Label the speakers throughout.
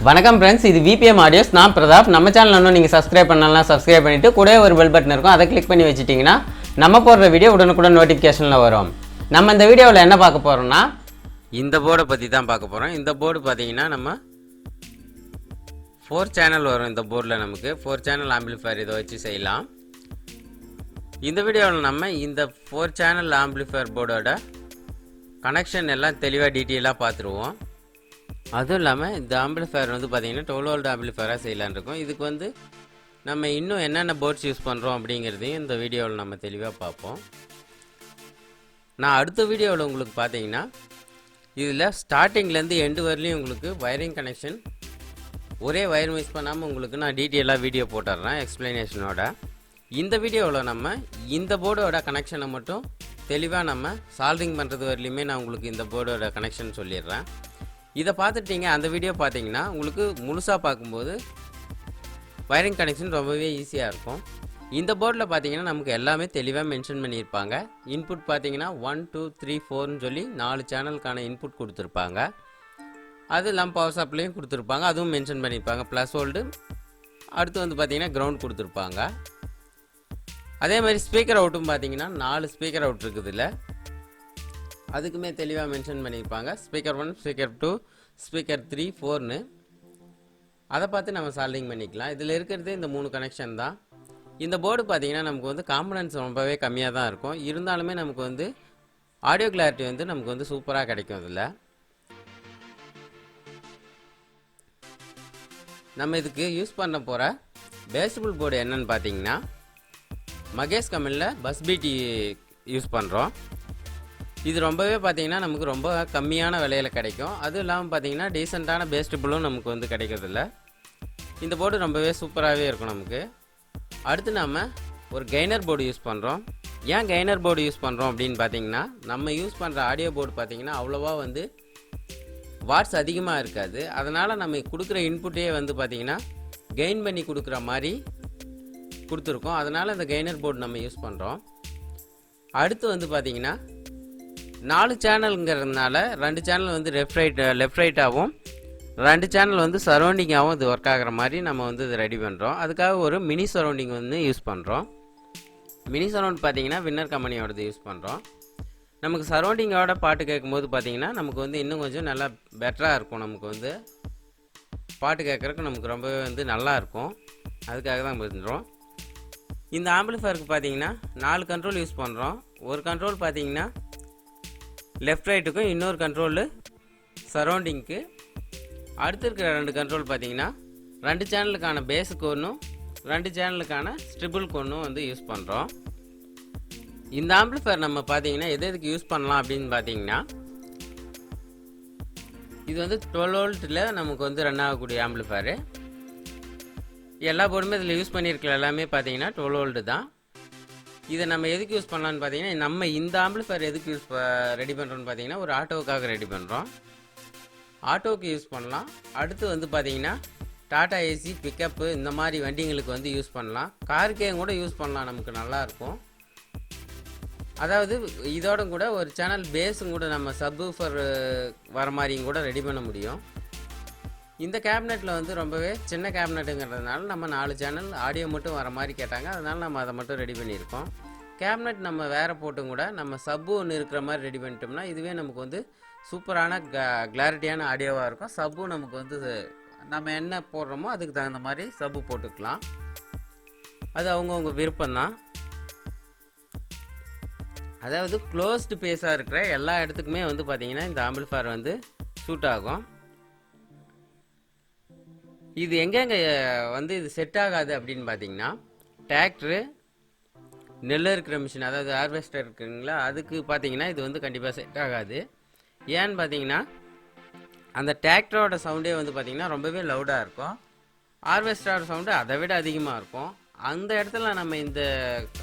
Speaker 1: வணக்கம் ஃப்ரெண்ட்ஸ், இது VBM audios. நான் பிரதாப். நம்ம சேனல் இன்னும் நீங்கள் சப்ஸ்கிரைப் பண்ணலாம், சப்ஸ்கிரைப் பண்ணிவிட்டு கூட ஒரு பெல் பட்டன் இருக்கும், அதை கிளிக் பண்ணி வச்சுட்டிங்கன்னா நம்ம போடுற வீடியோ உடனுக்குடன் நோட்டிஃபிகேஷனில் வரும். நம்ம இந்த வீடியோவில் என்ன பார்க்க போகிறோம்னா, இந்த போர்டை பற்றி தான் பார்க்க போகிறோம். இந்த போர்டு பார்த்தீங்கன்னா நம்ம 4 சேனல் வரும். இந்த போர்டில் நமக்கு 4 சேனல் ஆம்பிளிஃபயர் இதை வச்சு செய்யலாம். இந்த வீடியோவில் நம்ம இந்த 4 சேனல் ஆம்பிளிஃபயர் போர்டோட கனெக்ஷன் எல்லாம் தெளிவாக டீட்டெயிலாக பார்த்துருவோம். அதுவும் இல்லாமல் இந்த ஆம்பிளிஃபயர் வந்து பார்த்திங்கன்னா 12 வோல்ட் ஆம்பிளிஃபயராக செய்யலான்னு இருக்கும். இதுக்கு வந்து நம்ம இன்னும் என்னென்ன போர்ட்ஸ் யூஸ் பண்ணுறோம் அப்படிங்கிறதையும் இந்த வீடியோவில் நம்ம தெளிவாக பார்ப்போம். நான் அடுத்த வீடியோவில் உங்களுக்கு பார்த்தீங்கன்னா இதில் ஸ்டார்டிங்லேருந்து எண்டு வரலையும் உங்களுக்கு வயரிங் கனெக்ஷன் ஒரே வயர் மிஸ் பண்ணாமல் உங்களுக்கு நான் டீட்டெயிலாக வீடியோ போட்டுடுறேன் எக்ஸ்ப்ளனேஷனோட. இந்த வீடியோவில் நம்ம இந்த போர்டோட கனெக்ஷனை மட்டும் தெளிவாக நம்ம சால்விங் பண்ணுறது வரலையுமே நான் உங்களுக்கு இந்த போர்டோட கனெக்ஷன் சொல்லிடுறேன். இதை பார்த்துட்டீங்க, அந்த வீடியோ பார்த்தீங்கன்னா உங்களுக்கு முழுசாக பார்க்கும்போது வயரிங் கனெக்ஷன் ரொம்பவே ஈஸியாக இருக்கும். இந்த போர்டில் பார்த்தீங்கன்னா நமக்கு எல்லாமே தெளிவாக மென்ஷன் பண்ணியிருப்பாங்க. இன்புட் பார்த்தீங்கன்னா 1 2 3 4ன்னு சொல்லி 4 சேனலுக்கான இன்புட் கொடுத்துருப்பாங்க. அது இல்லாமல் பவர் சப்ளையும் கொடுத்துருப்பாங்க, அதுவும் மென்ஷன் பண்ணியிருப்பாங்க. ப்ளஸ் வோல்டு, அடுத்து வந்து பார்த்தீங்கன்னா கிரவுண்ட் கொடுத்துருப்பாங்க. அதே மாதிரி ஸ்பீக்கர் அவுட்டும் பார்த்தீங்கன்னா 4 ஸ்பீக்கர் அவுட் இருக்குதுல்ல, அதுக்குமே தெளிவாக மென்ஷன் பண்ணியிருப்பாங்க. ஸ்பீக்கர் 1, ஸ்பீக்கர் 2, ஸ்பீக்கர் 3, 4ன்னு அதை பார்த்து நம்ம சால்விங் பண்ணிக்கலாம். இதில் இருக்கிறது இந்த 3 கனெக்ஷன் தான். இந்த போர்டு பார்த்தீங்கன்னா நமக்கு வந்து காம்பனன்ட்ஸ் ரொம்பவே கம்மியாக தான் இருக்கும். இருந்தாலுமே நமக்கு வந்து ஆடியோ கிளாரிட்டி வந்து நமக்கு வந்து சூப்பராக கிடைக்கும். இதில் நம்ம இதுக்கு யூஸ் பண்ண போகிற பேஸ்டபிள் போர்டு என்னன்னு பார்த்தீங்கன்னா மகேஷ் கம்பெனியில் பஸ் பிடி யூஸ் பண்ணுறோம். இது ரொம்பவே பார்த்தீங்கன்னா நமக்கு ரொம்ப கம்மியான விலையில் கிடைக்கும். அதுவும் இல்லாமல் பார்த்தீங்கன்னா டீசெண்டான பேஸ்டபிளும் நமக்கு வந்து கிடைக்கிறதில்ல. இந்த போர்டு ரொம்பவே சூப்பராகவே இருக்கும் நமக்கு. அடுத்து நம்ம ஒரு கெய்னர் போர்டு யூஸ் பண்ணுறோம். ஏன் கெய்னர் போர்டு யூஸ் பண்ணுறோம் அப்படின்னு பார்த்தீங்கன்னா, நம்ம யூஸ் பண்ணுற ஆடியோ போர்டு பார்த்தீங்கன்னா அவ்வளோவா வந்து வாட்ஸ் அதிகமாக இருக்காது. அதனால் நம்ம கொடுக்குற இன்புட்டே வந்து பார்த்திங்கன்னா கெயின் பண்ணி கொடுக்குற மாதிரி கொடுத்துருக்கோம். அதனால் இந்த கெய்னர் போர்டு நம்ம யூஸ் பண்ணுறோம். அடுத்து வந்து பார்த்திங்கன்னா 4 சேனலுங்கிறதுனால 2 சேனல் வந்து லெஃப்ட் ரைட்டாகவும் 2 சேனல் வந்து சரௌண்டிங்காகவும் இது ஒர்க் ஆகிற மாதிரி நம்ம வந்து இது ரெடி பண்ணுறோம். அதுக்காக ஒரு மினி சரௌண்டிங் வந்து யூஸ் பண்ணுறோம். மினி சரௌண்ட் பார்த்தீங்கன்னா வின்னர் கம்பெனியோடது யூஸ் பண்ணுறோம். நமக்கு சரௌண்டிங்கோட பாட்டு கேட்கும்போது பார்த்தீங்கன்னா நமக்கு வந்து இன்னும் கொஞ்சம் நல்லா பெட்டராக இருக்கும். நமக்கு வந்து பாட்டு கேட்குறதுக்கு நமக்கு ரொம்பவே வந்து நல்லா இருக்கும். அதுக்காக தான் பண்ணுறோம். இந்த ஆம்பிளிஃபயருக்கு பார்த்தீங்கன்னா 4 கண்ட்ரோல் யூஸ் பண்ணுறோம். ஒரு கண்ட்ரோல் பார்த்தீங்கன்னா லெஃப்ட் ரைட்டுக்கும், இன்னொரு கண்ட்ரோலு சரௌண்டிங்க்கு. அடுத்து இருக்கிற 2 கண்ட்ரோல் பார்த்தீங்கன்னா 2 சேனலுக்கான பேஸுக்கு ஒன்றும் 2 சேனலுக்கான ஸ்ட்ரிபிளுக்கு ஒன்றும் வந்து யூஸ் பண்ணுறோம். இந்த ஆம்பிளிஃபயர் நம்ம பார்த்தீங்கன்னா எதுக்கு யூஸ் பண்ணலாம் அப்படின்னு பார்த்தீங்கன்னா, இது வந்து 12 வோல்ட்டில் நமக்கு வந்து ரன் ஆகக்கூடிய ஆம்பிளிஃபயரு. எல்லா போர்டுமே இதில் யூஸ் பண்ணியிருக்கிற எல்லாமே பார்த்தீங்கன்னா 12 வோல்ட்டு தான். இதை நம்ம எதுக்கு யூஸ் பண்ணலான்னு பார்த்தீங்கன்னா, நம்ம இந்த ஆம்பிளிஃபயர் எதுக்கு ரெடி பண்ணுறோன்னு பார்த்தீங்கன்னா ஒரு ஆட்டோவுக்காக ரெடி பண்ணுறோம். ஆட்டோவுக்கு யூஸ் பண்ணலாம். அடுத்து வந்து பார்த்தீங்கன்னா டாடா ஏசி, பிக்கப்பு இந்த மாதிரி வண்டிங்களுக்கு வந்து யூஸ் பண்ணலாம். காருக்கே கூட யூஸ் பண்ணலாம், நமக்கு நல்லாயிருக்கும். அதாவது இதோட கூட ஒரு சேனல் பேஸும் கூட நம்ம சப்வூஃபர் வர மாதிரியும் கூட ரெடி பண்ண முடியும். இந்த கேபினெட்டில் வந்து ரொம்பவே சின்ன கேபினெட்டுங்கிறதுனால நம்ம 4 சேனல் ஆடியோ மட்டும் வர மாதிரி கேட்டாங்க. அதனால் நம்ம அதை மட்டும் ரெடி பண்ணியிருக்கோம். கேபினெட் நம்ம வேறு போட்டும் கூட நம்ம சப்பு ஒன்று இருக்கிற மாதிரி ரெடி பண்ணிட்டோம்னா இதுவே நமக்கு வந்து சூப்பரான கிளாரிட்டியான ஆடியோவாக இருக்கும். சப்பும் நமக்கு வந்து நம்ம என்ன போடுறோமோ அதுக்கு தகுந்த மாதிரி சப்பு போட்டுக்கலாம். அது அவங்கவுங்க விருப்பம்தான். அதாவது க்ளோஸ்டு பேஸாக இருக்கிற எல்லா இடத்துக்குமே வந்து பார்த்திங்கன்னா இந்த ஆம்பிளிஃபயர் வந்து சூட் ஆகும். இது எங்கெங்கே வந்து இது செட் ஆகாது அப்படின்னு பார்த்தீங்கன்னா, டிராக்டரு, நெல் இருக்கிற மிஷின், அதாவது ஹார்வெஸ்டர் இருக்குங்களா, அதுக்கு பார்த்தீங்கன்னா இது வந்து கண்டிப்பாக செட் ஆகாது. ஏன்னு பார்த்தீங்கன்னா அந்த டிராக்டரோட சவுண்டே வந்து பார்த்திங்கன்னா ரொம்பவே லவுடாக இருக்கும். ஹார்வெஸ்டரோட சவுண்டு அதை விட அதிகமாக இருக்கும். அந்த இடத்துல நம்ம இந்த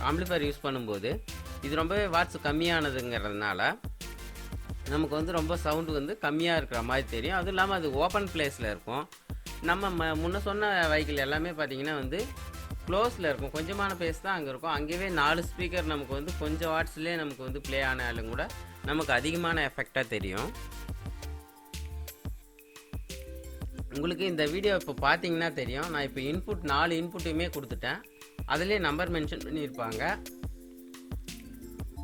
Speaker 1: ஆம்பிளிஃபயர் யூஸ் பண்ணும்போது இது ரொம்பவே வாட்ஸ் கம்மியானதுங்கிறதுனால நமக்கு வந்து ரொம்ப சவுண்டு வந்து கம்மியாக இருக்கிற மாதிரி தெரியும். அதுவும் இல்லாமல் அது ஓப்பன் பிளேஸில் இருக்கும். நம்ம முன்ன சொன்ன வெஹிக்கிள் எல்லாமே பார்த்திங்கன்னா வந்து க்ளோஸில் இருக்கும். கொஞ்சமான பேஸ் தான் அங்கே இருக்கும். அங்கேயே 4 ஸ்பீக்கர் நமக்கு வந்து கொஞ்சம் வாட்ஸ்லேயே நமக்கு வந்து ப்ளே ஆனாலும் கூட நமக்கு அதிகமான எஃபெக்டாக தெரியும். உங்களுக்கு இந்த வீடியோ இப்போ பார்த்தீங்கன்னா தெரியும். நான் இப்போ இன்புட் 4 இன்புட்டுமே கொடுத்துட்டேன். அதிலே நம்பர் மென்ஷன் பண்ணியிருப்பாங்க.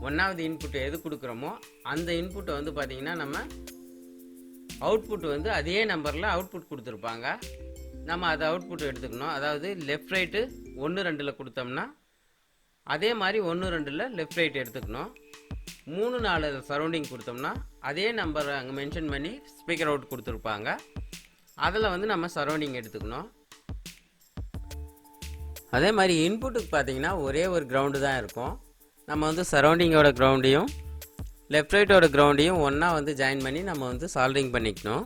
Speaker 1: 1வது இன்புட் எது கொடுக்குறோமோ அந்த இன்புட்டை வந்து பார்த்தீங்கன்னா நம்ம அவுட்புட் வந்து அதே நம்பரில் அவுட்புட் கொடுத்துருப்பாங்க. நம்ம அதை அவுட்புட் எடுத்துக்கணும். அதாவது லெஃப்ட் ரைட்டு 1 2ல் கொடுத்தோம்னா அதே மாதிரி 1 2ல் லெஃப்ட் ரைட் எடுத்துக்கணும். 3 4 சரௌண்டிங் கொடுத்தோம்னா அதே நம்பரை அங்கே மென்ஷன் பண்ணி ஸ்பீக்கர் அவுட் கொடுத்துருப்பாங்க. அதில் வந்து நம்ம சரௌண்டிங் எடுத்துக்கணும். அதே மாதிரி இன்புட்டுக்கு பார்த்தீங்கன்னா ஒரே ஒரு கிரவுண்டு தான் இருக்கும். நம்ம வந்து சரௌண்டிங்கோட கிரவுண்டையும் லெஃப்ட் ரைட்டோட கிரவுண்டையும் ஒன்றா வந்து ஜாயின் பண்ணி நம்ம வந்து சால்டரிங் பண்ணிக்கணும்.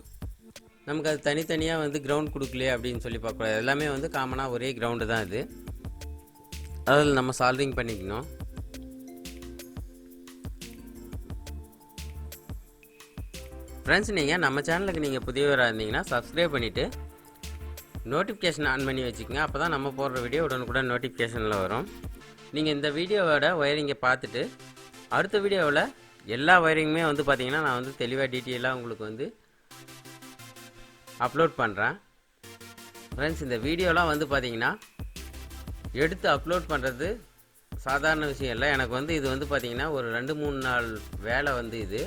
Speaker 1: நமக்கு அது தனித்தனியாக வந்து கிரவுண்ட் கொடுக்கலையே அப்படின்னு சொல்லி பார்க்கக்கூடாது. எல்லாமே வந்து காமனாக ஒரே கிரவுண்டு தான் இது. அதில் நம்ம சால்டரிங் பண்ணிக்கணும். ஃப்ரெண்ட்ஸ், நீங்கள் நம்ம சேனலுக்கு நீங்கள் புதியவராக இருந்தீங்கன்னா சப்ஸ்கிரைப் பண்ணிவிட்டு நோட்டிஃபிகேஷன் ஆன் பண்ணி வச்சுக்கோங்க. அப்போ தான் நம்ம போடுற வீடியோ உடனுக்குடன் நோட்டிஃபிகேஷனில் வரும். நீங்கள் இந்த வீடியோவோட ஒயரிங்கை பார்த்துட்டு அடுத்த வீடியோவில் எல்லா ஒயரிங்குமே வந்து பார்த்தீங்கன்னா நான் வந்து தெளிவாக டீட்டெயிலாக உங்களுக்கு வந்து அப்லோட் பண்ணுறேன். ஃப்ரெண்ட்ஸ், இந்த வீடியோலாம் வந்து பார்த்தீங்கன்னா எடுத்து அப்லோட் பண்ணுறது சாதாரண விஷயம் இல்லை. எனக்கு வந்து இது வந்து பார்த்தீங்கன்னா ஒரு 2-3 நாள் வேலை வந்து இது.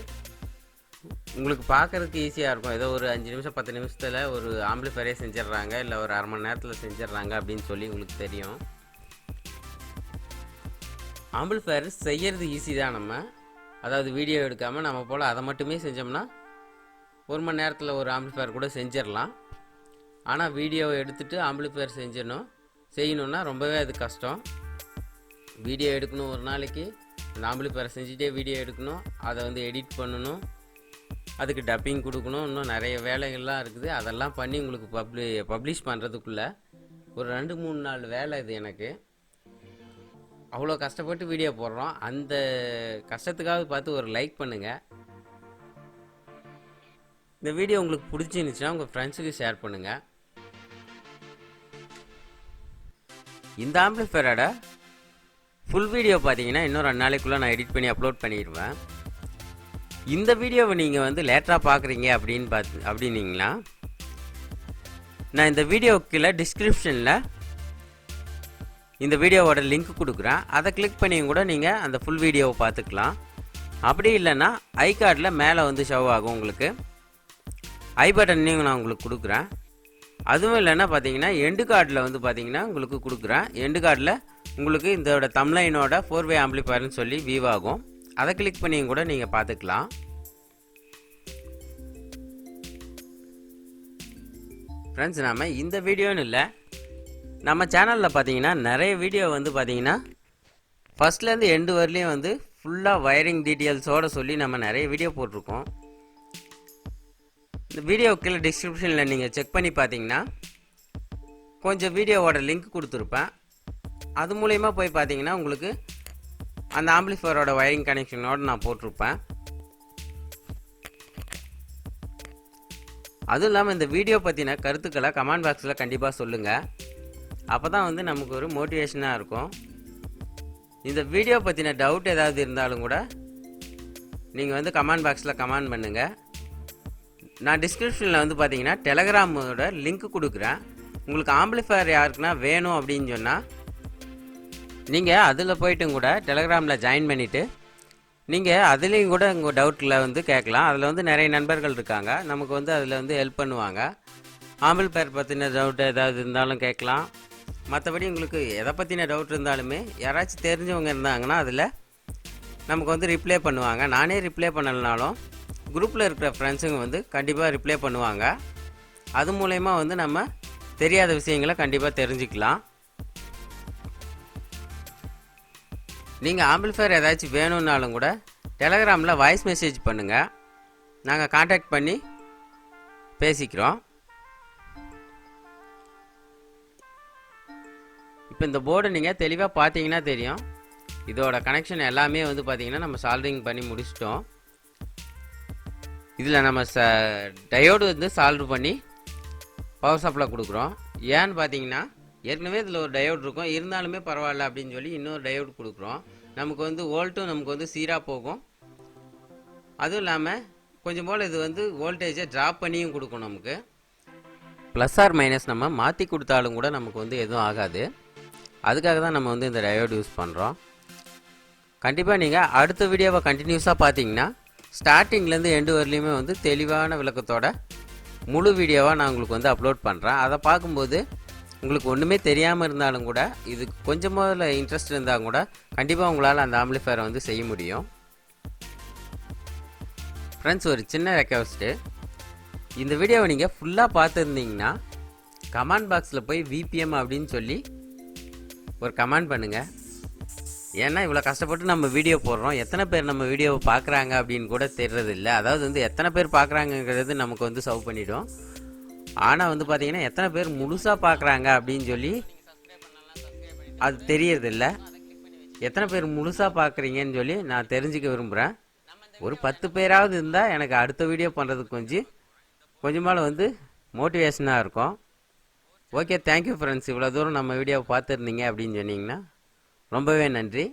Speaker 1: உங்களுக்கு பார்க்குறதுக்கு ஈஸியாக இருக்கும். ஏதோ ஒரு 5 நிமிஷம் 10 நிமிஷத்தில் ஒரு ஆம்பிளிஃபயரே செஞ்சிடுறாங்க, இல்லை ஒரு அரை மணி நேரத்தில் செஞ்சிடுறாங்க அப்படின்னு சொல்லி உங்களுக்கு தெரியும். ஆம்பிளிஃபயர் செய்கிறது ஈஸி தான். நம்ம அதாவது வீடியோ எடுக்காமல் நம்ம போல் அதை மட்டுமே செஞ்சோம்னா 1 மணி நேரத்தில் ஒரு ஆம்பிளிஃபயர் கூட செஞ்சிடலாம். ஆனால் வீடியோவை எடுத்துகிட்டு ஆம்பிளிஃபயர் செய்யணுன்னா ரொம்பவே அது கஷ்டம். வீடியோ எடுக்கணும், ஒரு நாளைக்கு அந்த ஆம்பிளிஃபயர் செஞ்சுட்டே வீடியோ எடுக்கணும், அதை வந்து எடிட் பண்ணணும், அதுக்கு டப்பிங் கொடுக்கணும், இன்னும் நிறைய வேலைகள்லாம் இருக்குது. அதெல்லாம் பண்ணி உங்களுக்கு பப்ளிஷ் பண்ணுறதுக்குள்ளே ஒரு 2-3 நாள் வேலை இது எனக்கு. அவ்வளோ கஷ்டப்பட்டு வீடியோ போடுறோம். அந்த கஷ்டத்துக்காக பார்த்து ஒரு லைக் பண்ணுங்கள். இந்த வீடியோ உங்களுக்கு பிடிச்சிருந்துச்சுன்னா உங்கள் ஃப்ரெண்ட்ஸுக்கு ஷேர் பண்ணுங்கள். இந்த ஆம்பிளிஃபயரோட ஃபுல் வீடியோ பார்த்தீங்கன்னா இன்னும் 2 நாளைக்குள்ளே நான் எடிட் பண்ணி அப்லோட் பண்ணிடுவேன். இந்த வீடியோவை நீங்கள் வந்து லேட்டராக பார்க்குறீங்க அப்படின்னீங்கன்னா நான் இந்த வீடியோவுக்கு கீழே டிஸ்கிரிப்ஷனில் இந்த வீடியோவோட லிங்க் கொடுக்குறேன். அதை கிளிக் பண்ணியும் கூட நீங்கள் அந்த ஃபுல் வீடியோவை பார்த்துக்கலாம். அப்படி இல்லைன்னா ஐ கார்டில் மேலே வந்து ஷோ ஆகும். உங்களுக்கு ஐ பட்டனையும் நான் உங்களுக்கு கொடுக்குறேன். அதுவும் இல்லைன்னா பார்த்தீங்கன்னா எண்டு கார்டில் வந்து பார்த்தீங்கன்னா உங்களுக்கு கொடுக்குறேன். எண்டு கார்டில் உங்களுக்கு இதோட தம்ப்லைனோட 4-way ஆம்பிளிஃபயர்னு சொல்லி வியூ ஆகும். அதை கிளிக் பண்ணியும் கூட நீங்கள் பார்த்துக்கலாம். ஃப்ரெண்ட்ஸ், நாம் இந்த வீடியோன்னு இல்லை, நம்ம சேனலில் பார்த்தீங்கன்னா நிறைய வீடியோ வந்து பார்த்தீங்கன்னா ஃபஸ்ட்லேருந்து எண்டு வரலையும் வந்து ஃபுல்லாக வயரிங் டீட்டெயில்ஸோடு சொல்லி நம்ம நிறைய வீடியோ போட்டிருக்கோம். இந்த வீடியோ கீழே டிஸ்கிரிப்ஷனில் நீங்கள் செக் பண்ணி பார்த்தீங்கன்னா கொஞ்சம் வீடியோவோட லிங்க் கொடுத்துருப்பேன். அது மூலயமா போய் பார்த்தீங்கன்னா உங்களுக்கு அந்த ஆம்பிளிஃபயரோட வயரிங் கனெக்ஷனோடு நான் போட்டிருப்பேன். அதுவும் இல்லாமல் இந்த வீடியோ பற்றின கருத்துக்களை கமெண்ட் பாக்ஸில் கண்டிப்பாக சொல்லுங்கள். அப்போ தான் வந்து நமக்கு ஒரு மோட்டிவேஷனாக இருக்கும். இந்த வீடியோ பற்றின டவுட் ஏதாவது இருந்தாலும் கூட நீங்கள் வந்து கமெண்ட் பாக்ஸில் கமெண்ட் பண்ணுங்கள். நான் டிஸ்கிரிப்ஷனில் வந்து பார்த்தீங்கன்னா டெலகிராமோட லிங்க் கொடுக்குறேன். உங்களுக்கு ஆம்பிளிஃபயர் யாருக்குன்னா வேணும் அப்படின்னு சொன்னால் நீங்கள் அதில் போய்ட்டும் கூட டெலகிராமில் ஜாயின் பண்ணிவிட்டு நீங்கள் அதுலேயும் கூட உங்கள் டவுட்டில் வந்து கேட்கலாம். அதில் வந்து நிறைய நண்பர்கள் இருக்காங்க, நமக்கு வந்து அதில் வந்து ஹெல்ப் பண்ணுவாங்க. ஆம்பிளிஃபயர் பற்றின டவுட் ஏதாவது இருந்தாலும் கேட்கலாம். மற்றபடி உங்களுக்கு எதை பற்றின டவுட் இருந்தாலுமே யாராச்சும் தெரிஞ்சவங்க இருந்தாங்கன்னா அதில் நமக்கு வந்து ரிப்ளை பண்ணுவாங்க. நானே ரிப்ளை பண்ணலைனாலும் குரூப்பில் இருக்கிற ஃப்ரெண்ட்ஸுங்க வந்து கண்டிப்பாக ரிப்ளை பண்ணுவாங்க. அது மூலயமா வந்து நம்ம தெரியாத விஷயங்களை கண்டிப்பாக தெரிஞ்சுக்கலாம். நீங்கள் ஆம்பிளிஃபயர் ஏதாச்சும் வேணும்னாலும் கூட டெலகிராமில் வாய்ஸ் மெசேஜ் பண்ணுங்கள், நாங்கள் காண்டாக்ட் பண்ணி பேசிக்கிறோம். இப்போ இந்த போர்டு நீங்கள் தெளிவாக பார்த்தீங்கன்னா தெரியும். இதோட கனெக்ஷன் எல்லாமே வந்து பார்த்தீங்கன்னா நம்ம சால்டரிங் பண்ணி முடிச்சிட்டோம். இதில் நம்ம டயோடு வந்து சால்வ் பண்ணி பவர் சப்ளை கொடுக்குறோம். ஏன்னு பார்த்தீங்கன்னா ஏற்கனவே இதில் ஒரு டயோடு இருக்கும், இருந்தாலுமே பரவாயில்ல அப்படின்னு சொல்லி இன்னொரு டயோடு கொடுக்குறோம். நமக்கு வந்து வோல்ட்டும் நமக்கு வந்து சீராக போகும். அதுவும் இல்லாமல் கொஞ்சம் போல் இது வந்து வோல்டேஜை ட்ராப் பண்ணியும் கொடுக்கும் நமக்கு. ப்ளஸ் ஆர் மைனஸ் நம்ம மாற்றி கொடுத்தாலும் கூட நமக்கு வந்து எதுவும் ஆகாது. அதுக்காக தான் நம்ம வந்து இந்த டயோடு யூஸ் பண்ணுறோம். கண்டிப்பாக நீங்கள் அடுத்த வீடியோவை கண்டினியூஸாக பார்த்தீங்கன்னா ஸ்டார்டிங்லேருந்து எண்டு வரலையுமே வந்து தெளிவான விளக்கத்தோட முழு வீடியோவாக நான் உங்களுக்கு வந்து அப்லோட் பண்ணுறேன். அதை பார்க்கும்போது உங்களுக்கு ஒன்றுமே தெரியாமல் இருந்தாலும் கூட இது கொஞ்சமாக இன்ட்ரெஸ்ட் இருந்தால் கூட கண்டிப்பாக உங்களால் அந்த ஆம்பிளிஃபயரை வந்து செய்ய முடியும். ஃப்ரெண்ட்ஸ், ஒரு சின்ன ரெக்வெஸ்ட்டு, இந்த வீடியோவை நீங்கள் ஃபுல்லாக பார்த்துருந்தீங்கன்னா கமெண்ட் பாக்ஸில் போய் விபிஎம் அப்படின்னு சொல்லி ஒரு கமெண்ட் பண்ணுங்கள். ஏன்னா இவ்வளோ கஷ்டப்பட்டு நம்ம வீடியோ போடுறோம், எத்தனை பேர் நம்ம வீடியோவை பார்க்குறாங்க அப்படின்னு கூட தெரியறதில்ல. அதாவது வந்து எத்தனை பேர் பார்க்குறாங்கங்கிறது நமக்கு வந்து சர்வ் பண்ணிவிடும். ஆனால் வந்து பார்த்திங்கன்னா எத்தனை பேர் முழுசாக பார்க்குறாங்க அப்படின்னு சொல்லி அது தெரியறதில்ல. எத்தனை பேர் முழுசாக பார்க்குறீங்கன்னு சொல்லி நான் தெரிஞ்சுக்க விரும்புகிறேன். ஒரு 10 பேராவது இருந்தால் எனக்கு அடுத்த வீடியோ பண்ணுறதுக்கு கொஞ்சமால வந்து மோட்டிவேஷனாக இருக்கும். Okay, thank you friends. இவ்வளோ தூரம் நம்ம வீடியோவை பார்த்துருந்தீங்க அப்படின்னு சொன்னீங்கன்னா ரொம்பவே நன்றி.